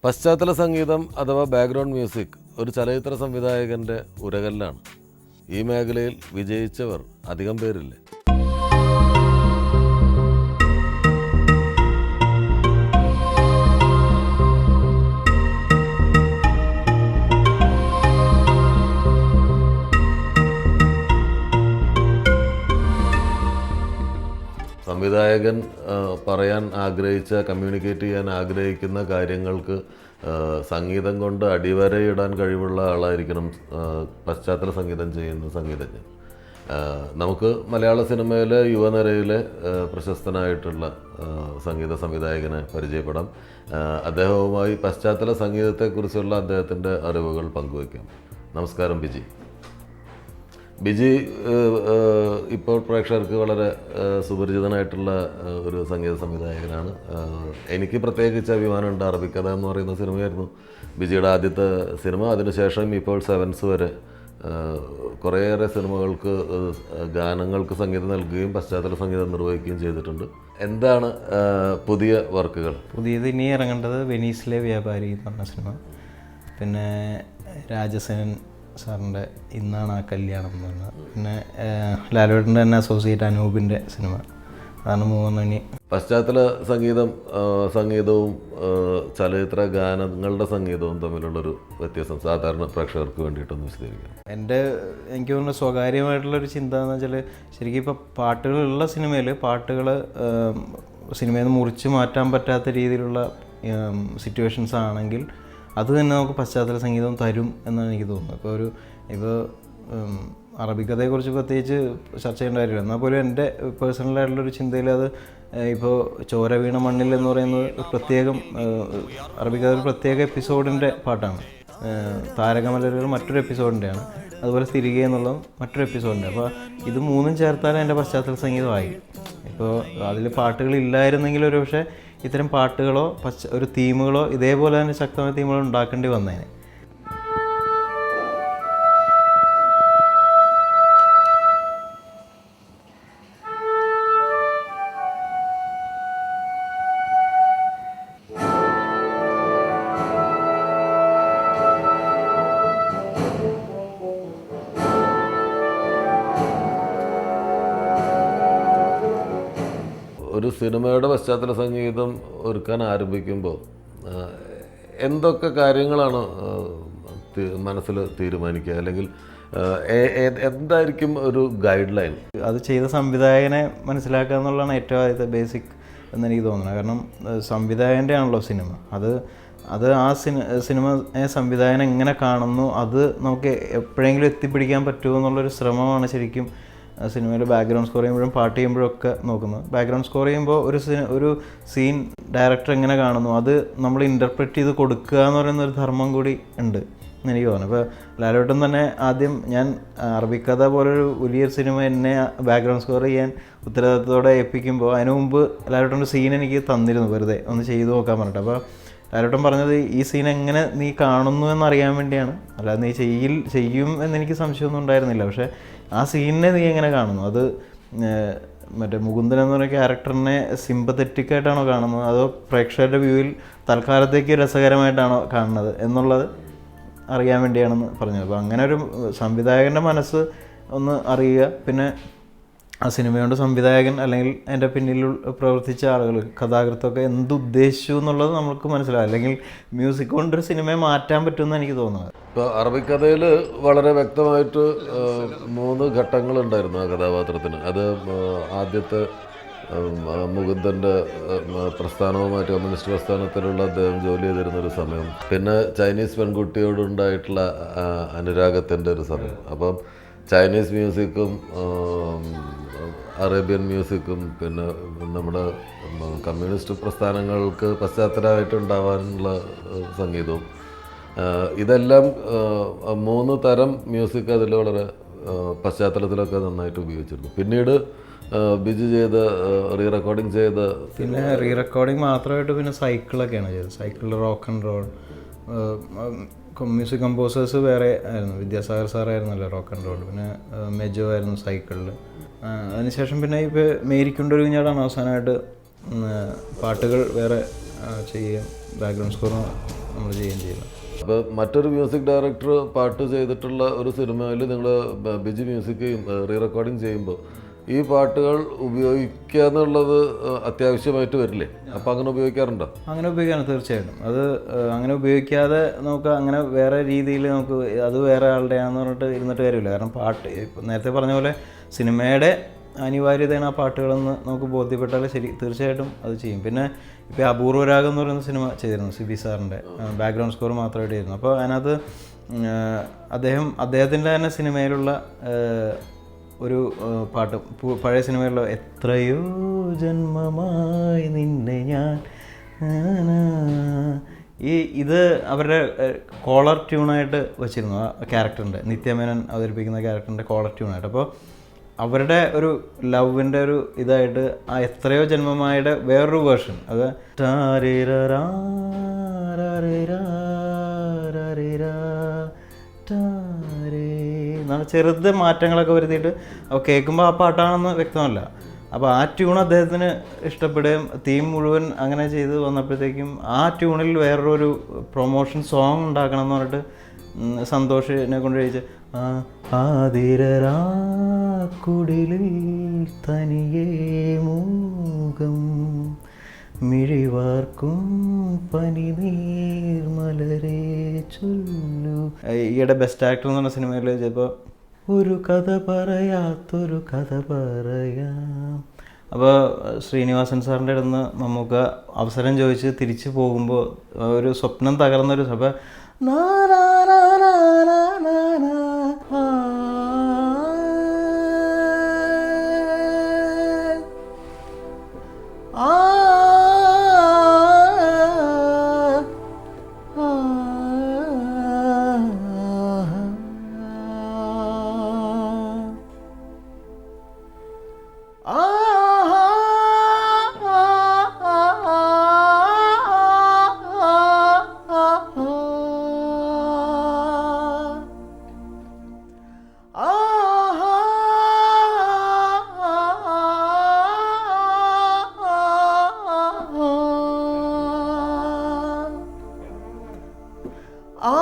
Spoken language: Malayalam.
പശ്ചാത്തല സംഗീതം അഥവാ ബാക്ക്ഗ്രൗണ്ട് മ്യൂസിക് ഒരു ചലച്ചിത്ര സംവിധായകൻ്റെ ഉരകല്ലാണ്. ഈ മേഖലയിൽ വിജയിച്ചവർ അധികം പേരില്ല. സംവിധായകൻ പറയാൻ ആഗ്രഹിച്ച, കമ്മ്യൂണിക്കേറ്റ് ചെയ്യാൻ ആഗ്രഹിക്കുന്ന കാര്യങ്ങൾക്ക് സംഗീതം കൊണ്ട് അടിവരയിടാൻ കഴിവുള്ള ആളായിരിക്കണം പശ്ചാത്തല സംഗീതം ചെയ്യുന്ന സംഗീതജ്ഞൻ. നമുക്ക് മലയാള സിനിമയിലെ യുവനിരയിലെ പ്രശസ്തനായിട്ടുള്ള സംഗീത സംവിധായകനെ പരിചയപ്പെടാം. അദ്ദേഹവുമായി പശ്ചാത്തല സംഗീതത്തെക്കുറിച്ചുള്ള അദ്ദേഹത്തിൻ്റെ അറിവുകൾ പങ്കുവയ്ക്കാം. നമസ്കാരം ബിജി. ബിജി ഇപ്പോൾ പ്രേക്ഷകർക്ക് വളരെ സുപരിചിതനായിട്ടുള്ള ഒരു സംഗീത സംവിധായകനാണ്. എനിക്ക് പ്രത്യേകിച്ച് അഭിമാനമുണ്ട്. അറബിക്കഥ എന്ന് പറയുന്ന സിനിമയായിരുന്നു ബിജിയുടെ ആദ്യത്തെ സിനിമ. അതിനുശേഷം ഇപ്പോൾ സെവൻസ് വരെ കുറേയേറെ സിനിമകൾക്ക് ഗാനങ്ങൾക്ക് സംഗീതം നൽകുകയും പശ്ചാത്തല സംഗീതം നിർവഹിക്കുകയും ചെയ്തിട്ടുണ്ട്. എന്താണ് പുതിയ വർക്കുകൾ? പുതിയത് ഇനി ഇറങ്ങേണ്ടത് വെനീസിലെ വ്യാപാരി എന്ന് പറഞ്ഞ സിനിമ, പിന്നെ രാജസേനൻ സാറിൻ്റെ ഇന്നാണ് ആ കല്യാണം എന്ന് പറഞ്ഞത്, പിന്നെ ലാലുവേട്ടൻ്റെ തന്നെ അസോസിയേറ്റ് അനൂപിൻ്റെ സിനിമ. അതാണ് മൂന്നെണ്ണി. പശ്ചാത്തല സംഗീതവും ചലച്ചിത്ര ഗാനങ്ങളുടെ സംഗീതവും തമ്മിലുള്ളൊരു വ്യത്യാസം സാധാരണ പ്രേക്ഷകർക്ക് വേണ്ടിയിട്ടൊന്ന് വിശദീകരിക്കാം. എനിക്ക് തോന്നുന്ന സ്വകാര്യമായിട്ടുള്ളൊരു ചിന്ത എന്ന് വെച്ചാൽ, ശരിക്കും ഇപ്പോൾ പാട്ടുകളുള്ള സിനിമയിൽ പാട്ടുകൾ സിനിമയിൽ നിന്ന് മുറിച്ച് മാറ്റാൻ പറ്റാത്ത രീതിയിലുള്ള സിറ്റുവേഷൻസ് ആണെങ്കിൽ അത് തന്നെ നമുക്ക് പശ്ചാത്തല സംഗീതം തരും എന്നാണ് എനിക്ക് തോന്നുന്നത്. ഇപ്പോൾ അറബിക്കഥയെക്കുറിച്ച് പ്രത്യേകിച്ച് ചർച്ച ചെയ്യേണ്ട കാര്യമില്ല. എന്നാൽ പോലും എൻ്റെ പേഴ്സണലായിട്ടുള്ളൊരു ചിന്തയിൽ അത് ഇപ്പോൾ ചോര വീണ മണ്ണിൽ എന്ന് പറയുന്നത് പ്രത്യേകം അറബിക്കഥ ഒരു പ്രത്യേക എപ്പിസോഡിൻ്റെ പാട്ടാണ്. താരകമലരുകൾ മറ്റൊരു എപ്പിസോഡിൻ്റെയാണ്. അതുപോലെ തിരികെ എന്നുള്ളതും മറ്റൊരു എപ്പിസോഡിൻ്റെ. അപ്പോൾ ഇത് മൂന്നും ചേർത്താലും എൻ്റെ പശ്ചാത്തല സംഗീതമായി. ഇപ്പോൾ അതിൽ പാട്ടുകളില്ലായിരുന്നെങ്കിൽ ഒരു പക്ഷേ ഇത്തരം പാട്ടുകളോ ഒരു തീമുകളോ ഇതേപോലെ തന്നെ ശക്തമായ തീമുകൾ ഉണ്ടാക്കേണ്ടി വന്നേനെ. ഒരു സിനിമയുടെ പശ്ചാത്തല സംഗീതം ഒരുക്കാൻ ആരംഭിക്കുമ്പോൾ എന്തൊക്കെ കാര്യങ്ങളാണ് മനസ്സിൽ തീരുമാനിക്കുക, അല്ലെങ്കിൽ എന്തായിരിക്കും ഒരു ഗൈഡ് ലൈൻ? അത് ചെയ്ത സംവിധായകനെ മനസ്സിലാക്കുക എന്നുള്ളതാണ് ഏറ്റവും ആദ്യത്തെ ബേസിക് എന്നെനിക്ക് തോന്നുന്നത്. കാരണം സംവിധായകൻ്റെ ആണല്ലോ സിനിമ. അത് ആ സിനിമയെ സംവിധായകൻ എങ്ങനെ കാണുന്നു അത് നമുക്ക് എപ്പോഴെങ്കിലും എത്തിപ്പിടിക്കാൻ പറ്റുമോ എന്നുള്ളൊരു ശ്രമമാണ് ശരിക്കും സിനിമയിൽ ബാക്ക്ഗ്രൗണ്ട് സ്കോർ ചെയ്യുമ്പോഴും പാട്ട് ചെയ്യുമ്പോഴൊക്കെ നോക്കുന്നത്. ബാക്ക്ഗ്രൗണ്ട് സ്കോർ ചെയ്യുമ്പോൾ ഒരു സീൻ ഡയറക്ടർ എങ്ങനെ കാണുന്നു അത് നമ്മൾ ഇൻ്റർപ്രറ്റ് ചെയ്ത് കൊടുക്കുക എന്ന് പറയുന്ന ഒരു ധർമ്മം കൂടി ഉണ്ട് എന്ന് എനിക്ക് തോന്നുന്നു. ഇപ്പോൾ ലാലുവേട്ടൻ തന്നെ ആദ്യം, ഞാൻ അറബിക്കഥ പോലൊരു വലിയൊരു സിനിമ എന്നെ ബാക്ക്ഗ്രൗണ്ട് സ്കോർ ചെയ്യാൻ ഉത്തരവാദിത്തത്തോടെ ഏൽപ്പിക്കുമ്പോൾ അതിനു മുമ്പ് ലാലുവേട്ടൻ്റെ സീൻ എനിക്ക് തന്നിരുന്നു, വെറുതെ ഒന്ന് ചെയ്തു നോക്കാൻ പറഞ്ഞിട്ട്. അപ്പോൾ ലാലുവേട്ടൻ പറഞ്ഞത് ഈ സീൻ എങ്ങനെ നീ കാണുന്നു എന്നറിയാൻ വേണ്ടിയാണ്, അല്ലാതെ നീ ചെയ്യും എന്നെനിക്ക് സംശയമൊന്നും ഉണ്ടായിരുന്നില്ല. പക്ഷേ ആ സീനിനെ നീ എങ്ങനെ കാണുന്നു, അത് മറ്റേ മുകുന്ദൻ എന്ന് പറയുന്ന ക്യാരക്ടറിനെ സിമ്പത്തറ്റിക് ആയിട്ടാണോ കാണുന്നത്, അതോ പ്രേക്ഷകരുടെ വ്യൂവിൽ തൽക്കാലത്തേക്ക് രസകരമായിട്ടാണോ കാണുന്നത് എന്നുള്ളത് അറിയാൻ വേണ്ടിയാണെന്ന് പറഞ്ഞത്. അപ്പോൾ അങ്ങനെ ഒരു സംവിധായകൻ്റെ മനസ്സ് ഒന്ന് അറിയുക, പിന്നെ ആ സിനിമയുടെ സംവിധായകൻ അല്ലെങ്കിൽ എൻ്റെ പിന്നിൽ പ്രവർത്തിച്ച ആളുകൾ, കഥാകൃത്തൊക്കെ എന്തുദ്ദേശിച്ചു എന്നുള്ളത് നമുക്ക് മനസ്സിലാവും. അല്ലെങ്കിൽ മ്യൂസിക് കൊണ്ടൊരു സിനിമയെ മാറ്റാൻ പറ്റുമെന്ന് എനിക്ക് തോന്നുന്നത്. ഇപ്പോൾ അറബിക്കഥയിൽ വളരെ വ്യക്തമായിട്ട് 3 ഘട്ടങ്ങളുണ്ടായിരുന്നു ആ കഥാപാത്രത്തിന്. അത് ആദ്യത്തെ മുകുന്ദൻ്റെ പ്രസ്ഥാനവുമായിട്ട് കമ്മ്യൂണിസ്റ്റ് പ്രസ്ഥാനത്തിലുള്ള അദ്ദേഹം ജോലി ചെയ്തിരുന്നൊരു സമയം, പിന്നെ ചൈനീസ് പെൺകുട്ടിയോടുണ്ടായിട്ടുള്ള അനുരാഗത്തിൻ്റെ ഒരു സമയം. അപ്പം ചൈനീസ് മ്യൂസിക്കും അറേബ്യൻ മ്യൂസിക്കും പിന്നെ നമ്മുടെ കമ്മ്യൂണിസ്റ്റ് പ്രസ്ഥാനങ്ങൾക്ക് പശ്ചാത്തലമായിട്ടുണ്ടാവാനുള്ള സംഗീതവും, ഇതെല്ലാം 3 തരം മ്യൂസിക് അതിൽ വളരെ പശ്ചാത്തലത്തിലൊക്കെ നന്നായിട്ട് ഉപയോഗിച്ചിരുന്നു. പിന്നീട് ബിജു ചെയ്ത് പിന്നെ റീ റെക്കോർഡിങ് മാത്രമായിട്ട് പിന്നെ സൈക്കിളൊക്കെയാണ് ചെയ്തത്. Cycle, rock and roll. Music composers വേറെ ആയിരുന്നു. വിദ്യാസാഗർ സാറായിരുന്നല്ലോ റോക്ക് ആൻഡ് റോൾ, പിന്നെ മെജോ ആയിരുന്നു സൈക്കിളിൽ. അതിനുശേഷം പിന്നെ ഇപ്പോൾ മേരിക്കൊണ്ടൊരു കുഞ്ഞാടാണ് അവസാനമായിട്ട് പാട്ടുകൾ വേറെ ചെയ്യുകയും ബാക്ക്ഗ്രൗണ്ട് സ്കോർ നമ്മൾ ചെയ്യുകയും ചെയ്യുന്നത്. അപ്പോൾ മറ്റൊരു മ്യൂസിക് ഡയറക്ടർ പാട്ട് ചെയ്തിട്ടുള്ള ഒരു സിനിമയിൽ നിങ്ങൾ ബിജി മ്യൂസിക് റീ റെക്കോർഡിങ് ചെയ്യുമ്പോൾ ഈ പാട്ടുകൾ ഉപയോഗിക്കുക എന്നുള്ളത് അത്യാവശ്യമായിട്ട് വരില്ലേ? അപ്പോൾ അങ്ങനെ ഉപയോഗിക്കാറുണ്ടോ? അങ്ങനെ ഉപയോഗിക്കാറുണ്ട്, തീർച്ചയായിട്ടും. അത് അങ്ങനെ ഉപയോഗിക്കാതെ നമുക്ക് അങ്ങനെ വേറെ രീതിയിൽ നമുക്ക് അത് വേറെ ആളുടെയാണെന്ന് പറഞ്ഞിട്ട് ഇരുന്നിട്ട് കാര്യമില്ല. കാരണം പാട്ട് ഇപ്പം നേരത്തെ പറഞ്ഞ പോലെ സിനിമയുടെ അനിവാര്യതയാണ് ആ പാട്ടുകളെന്ന് നമുക്ക് ബോധ്യപ്പെട്ടാൽ ശരി, തീർച്ചയായിട്ടും അത് ചെയ്യും. പിന്നെ ഇപ്പോൾ അപൂർവരാഗം എന്ന് പറയുന്ന സിനിമ ചെയ്തിരുന്നു സിബി സാറിൻ്റെ, ബാക്ക്ഗ്രൗണ്ട് സ്കോർ മാത്രമായിട്ട് ചെയ്തിരുന്നു. അപ്പോൾ അതിനകത്ത് അദ്ദേഹത്തിൻ്റെ തന്നെ സിനിമയിലുള്ള ഒരു പാട്ട്, പഴയ സിനിമയിലുള്ള എത്രയോ ജന്മമായി നിന്നെ ഞാൻ, ഇത് അവരുടെ കോളർ ട്യൂണായിട്ട് വെച്ചിരുന്നു. ആ ക്യാരക്ടറിൻ്റെ, നിത്യമേനൻ അവതരിപ്പിക്കുന്ന ക്യാരക്ടറിൻ്റെ കോളർ ട്യൂണായിട്ട്. അപ്പോൾ അവരുടെ ഒരു ലവിൻ്റെ ഒരു ഇതായിട്ട് ആ എത്രയോ ജന്മമായുടെ വേറൊരു വേർഷൻ, അത് എന്നാണ് ചെറുത് മാറ്റങ്ങളൊക്കെ വരുത്തിയിട്ട് അപ്പോൾ കേൾക്കുമ്പോൾ ആ പാട്ടാണെന്ന് വ്യക്തമല്ല. അപ്പോൾ ആ ട്യൂൺ അദ്ദേഹത്തിന് ഇഷ്ടപ്പെടുകയും തീം മുഴുവൻ അങ്ങനെ ചെയ്ത് വന്നപ്പോഴത്തേക്കും ആ ട്യൂണിൽ വേറൊരു പ്രൊമോഷൻ സോങ് ഉണ്ടാക്കണം എന്ന് പറഞ്ഞിട്ട് സന്തോഷിനെ കൊണ്ട് ചോദിച്ച് ആതിരക്കുടിലിൽ തനിയേ മൂകം മിഴിവാർക്കും പനിനീർമലരെ ചൊല്ലു. ഈയിടെ ബെസ്റ്റ് ആക്ടർ എന്ന് പറഞ്ഞ സിനിമയിൽ ചിലപ്പോൾ ഒരു കഥ പറയാത്തൊരു കഥ പറയാം. അപ്പോൾ ശ്രീനിവാസൻ സാറിൻ്റെ അടുത്ത് നിന്ന് മമ്മൂക്ക അവസരം ചോദിച്ച് തിരിച്ചു പോകുമ്പോൾ ഒരു സ്വപ്നം തകർന്നൊരു സഭ ആ